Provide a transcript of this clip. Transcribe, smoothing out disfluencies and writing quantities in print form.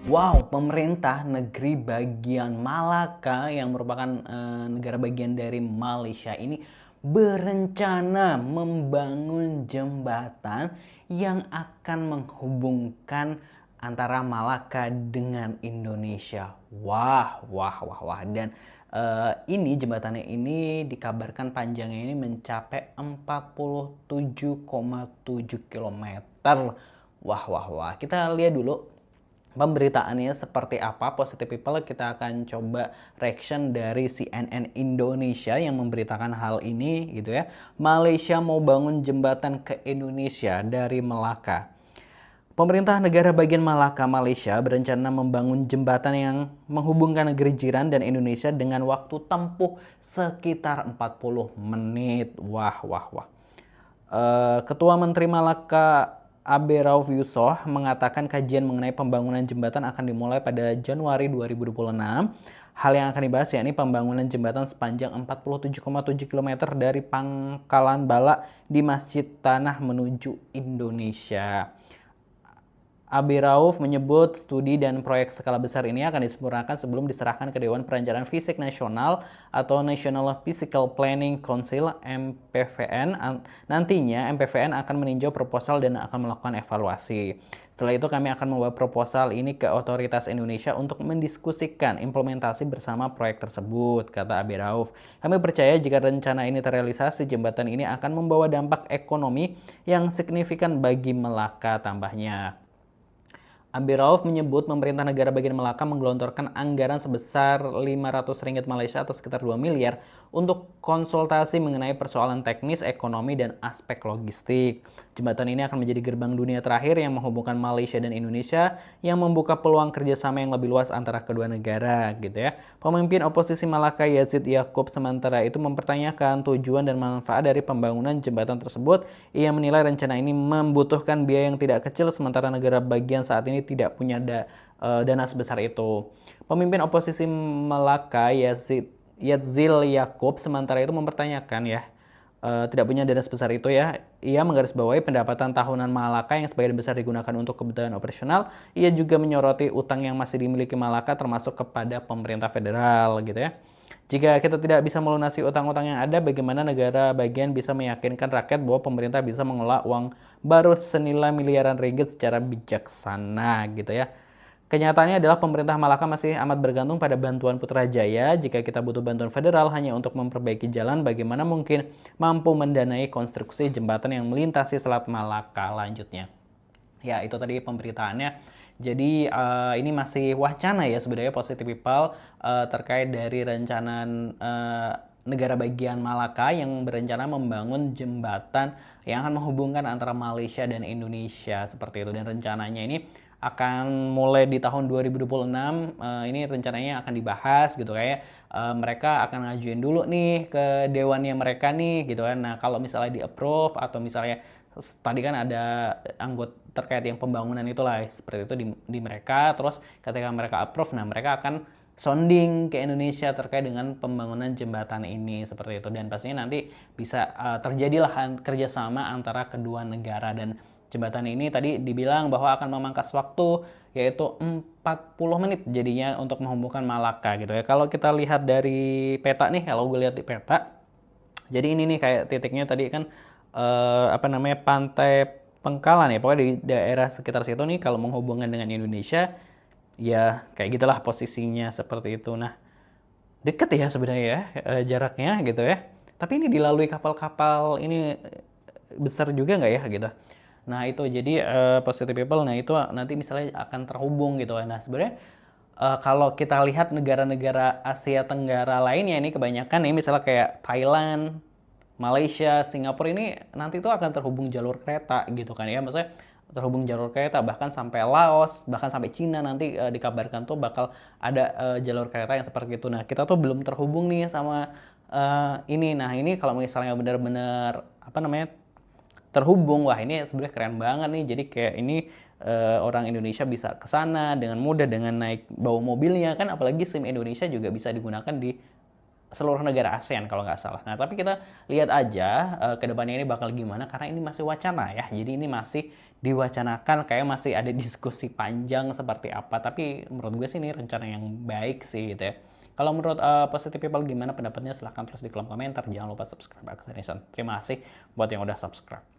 Wow, pemerintah negeri bagian Malaka yang merupakan negara bagian dari Malaysia ini berencana membangun jembatan yang akan menghubungkan antara Malaka dengan Indonesia. Wah, wah, wah, wah. Dan ini jembatannya ini dikabarkan panjangnya ini mencapai 47,7 kilometer. Wah, wah, wah. Kita lihat dulu pemberitaannya seperti apa. Positive People kita akan coba reaction dari CNN Indonesia yang memberitakan hal ini gitu ya. Malaysia mau bangun jembatan ke Indonesia dari Melaka. Pemerintah negara bagian Malaka, Malaysia berencana membangun jembatan yang menghubungkan negeri jiran dan Indonesia dengan waktu tempuh sekitar 40 menit. Wah, wah, wah. Ketua Menteri Malaka Abe Rauf Yusof mengatakan kajian mengenai pembangunan jembatan akan dimulai pada Januari 2026. Hal yang akan dibahas yakni pembangunan jembatan sepanjang 47,7 km dari Pangkalan Bala di Masjid Tanah menuju Indonesia. Abi Rauf menyebut studi dan proyek skala besar ini akan disempurnakan sebelum diserahkan ke Dewan Perencanaan Fisik Nasional atau National Physical Planning Council (MPVN). Nantinya MPVN akan meninjau proposal dan akan melakukan evaluasi. Setelah itu kami akan membawa proposal ini ke otoritas Indonesia untuk mendiskusikan implementasi bersama proyek tersebut, kata Abi Rauf. Kami percaya jika rencana ini terrealisasi, jembatan ini akan membawa dampak ekonomi yang signifikan bagi Melaka, tambahnya. Abi Rauf menyebut pemerintah negara bagian Melaka menggelontorkan anggaran sebesar 500 ringgit Malaysia atau sekitar 2 miliar untuk konsultasi mengenai persoalan teknis, ekonomi, dan aspek logistik. Jembatan ini akan menjadi gerbang dunia terakhir yang menghubungkan Malaysia dan Indonesia yang membuka peluang kerjasama yang lebih luas antara kedua negara gitu ya. Pemimpin oposisi Malaka Yazid Yaakob sementara itu mempertanyakan tujuan dan manfaat dari pembangunan jembatan tersebut. Ia menilai rencana ini membutuhkan biaya yang tidak kecil sementara negara bagian saat ini tidak punya dana sebesar itu. Pemimpin oposisi Malaka Yadzil Yaakob sementara itu mempertanyakan ya, tidak punya dana sebesar itu ya. Ia menggarisbawahi pendapatan tahunan Malaka yang sebagian besar digunakan untuk kebutuhan operasional. Ia juga menyoroti utang yang masih dimiliki Malaka termasuk kepada pemerintah federal gitu ya. Jika kita tidak bisa melunasi utang-utang yang ada, bagaimana negara bagian bisa meyakinkan rakyat bahwa pemerintah bisa mengelola uang baru senilai miliaran ringgit secara bijaksana gitu ya. Kenyataannya adalah pemerintah Malaka masih amat bergantung pada bantuan Putrajaya. Jika kita butuh bantuan federal hanya untuk memperbaiki jalan, bagaimana mungkin mampu mendanai konstruksi jembatan yang melintasi Selat Malaka, lanjutnya. Ya, itu tadi pemberitaannya. Jadi ini masih wacana ya sebenarnya Positive People terkait dari rencana negara bagian Malaka yang berencana membangun jembatan yang akan menghubungkan antara Malaysia dan Indonesia seperti itu. Dan rencananya ini akan mulai di tahun 2026. Ini rencananya akan dibahas gitu kayak mereka akan ngajuin dulu nih ke dewannya mereka nih gitu kan. Nah, kalau misalnya di approve atau misalnya tadi kan ada anggota terkait yang pembangunan itulah seperti itu di mereka, terus ketika mereka approve, nah mereka akan sounding ke Indonesia terkait dengan pembangunan jembatan ini seperti itu. Dan pastinya nanti bisa terjadilah kerjasama antara kedua negara. Dan jembatan ini tadi dibilang bahwa akan memangkas waktu yaitu 40 menit jadinya untuk menghubungkan Malaka gitu ya. Kalau kita lihat dari peta nih, kalau gue lihat di peta, jadi ini nih kayak titiknya tadi kan Pantai Pengkalan ya, pokoknya di daerah sekitar situ nih kalau menghubungkan dengan Indonesia ya kayak gitulah posisinya seperti itu. Nah, deket ya sebenarnya ya jaraknya gitu ya, tapi ini dilalui kapal-kapal ini besar juga nggak ya gitu. Nah itu jadi Positive People, nah itu nanti misalnya akan terhubung gitu. Nah sebenarnya kalau kita lihat negara-negara Asia Tenggara lainnya ini kebanyakan nih misalnya kayak Thailand, Malaysia, Singapura ini nanti itu akan terhubung jalur kereta gitu kan ya. Maksudnya terhubung jalur kereta bahkan sampai Laos, bahkan sampai Cina nanti dikabarkan tuh bakal ada jalur kereta yang seperti itu. Nah, kita tuh belum terhubung nih sama ini. Nah, ini kalau misalnya benar-benar terhubung, wah ini sebenarnya keren banget nih. Jadi kayak ini orang Indonesia bisa ke sana dengan mudah dengan naik bawa mobilnya kan, apalagi SIM Indonesia juga bisa digunakan di seluruh negara ASEAN kalau nggak salah. Nah, tapi kita lihat aja ke depannya ini bakal gimana karena ini masih wacana ya. Jadi ini masih diwacanakan, kayak masih ada diskusi panjang seperti apa. Tapi menurut gue sih ini rencana yang baik sih gitu ya. Kalau menurut Positive People gimana pendapatnya? Silahkan tulis di kolom komentar. Jangan lupa subscribe Acceleration. Terima kasih buat yang udah subscribe.